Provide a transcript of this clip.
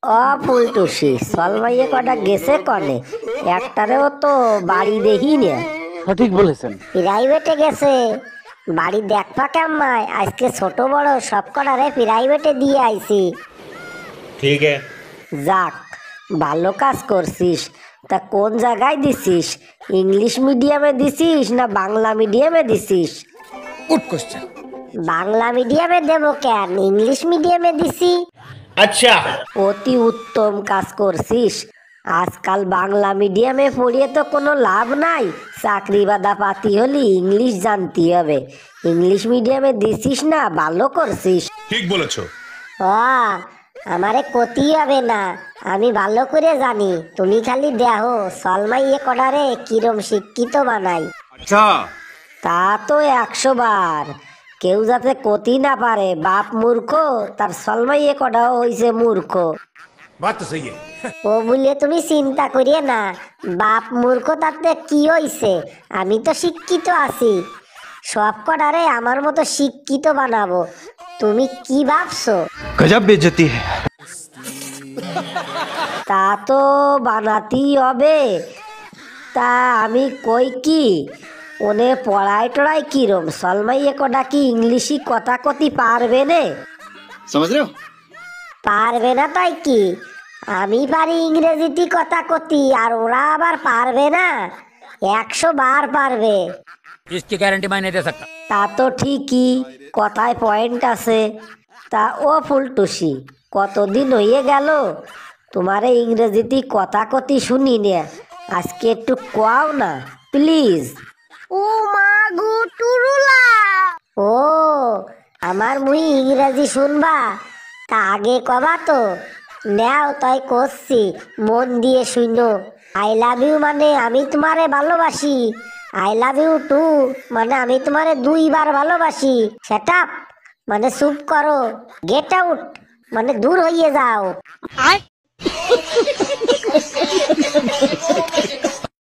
অপুলটুসি সলমাইয়ে কটা গেছে কনে, একটারেও তো বাড়ি দেখি না। সঠিক বলেছেন। প্রাইভেটে গেছে। বাড়ি দেখবা কেমায়, আজকে ছোট বড় সব কটারে প্রাইভেটে দিয়ে আইছি। ठीक है। যাক, ভালো কাজ করছিস। তা কোন জায়গায় দিছিস? ইংলিশ মিডিয়ামে দিছিস না বাংলা মিডিয়ামে দিছিস? Good question. বাংলা মিডিয়ামে দেব কেন, ইংলিশ মিডিয়ামে দিছি। अच्छा। অতি উত্তম কাজ করছিস। আজকাল বাংলা মিডিয়ামে পড়িয়ে তো কোনো লাভ নাই। চাকরি বাদা পাতি হলে ইংলিশ জানতে হবে। ইংলিশ মিডিয়ামে দিছিস না, ভালো করছিস। ठीक বলেছো। আমারে ক্ষতি হবে না, আমি ভালো করে জানি। তুমি খালি দেখো সলমাই এ কডারে কিরম শিক্ষিত বানাই। अच्छा। তা তো 100 বার। কেউ যাতে ক্ষতি না পারে, বাপ মূর্খ তার সলমাই এ কডাও হইছে মূর্খ। বাত তো সহি ও বলে তুমি চিন্তা করিয়ে না, বাপ মূর্খ তাতে কি হইছে, আমি তো শিক্ষিত আছি। সব কটারে আমার মতো শিক্ষিত বানাবো। তুমি কি ভাবছো? গজব বেইজ্জতি है। তা তো বানাতেই হবে। তা আমি কই কি, ওনে পড়াই টড়াই কিরম? সলমাইয়ে কটা কি ইংলিশই কথা কতি পারবে নে? समझ रहे हो? পারবে না তাই কি? আমি পারি ইংরেজিতে কথা কতি, আর ওরা আবার পারবে না? 100 বার পারবে। इसकी गारंटी मैं नहीं दे सकता। তা তো ঠিকই, কথায় পয়েন্ট আছে। তা ও ফুলটুসি, কতদিন হয়ে গেল তোমারে ইংরেজিতে কথা কতি শুনি নে। আজকে একটু কোয়াও না প্লিজ। ও মা গো টুরুলা। ও আমার মুই ইংরেজি শুনবা? তা আগে কবা তো। নাও তাই করছি, মন দিয়ে শুনো। আই লাভ ইউ মানে আমি তোমারে ভালোবাসি। আই লাভ ইউ টু মানে আমি তোমারে 2 বার ভালোবাসি। সেট আপ মানে চুপ করো। গেট আউট মানে দূর হইয়ে যাও।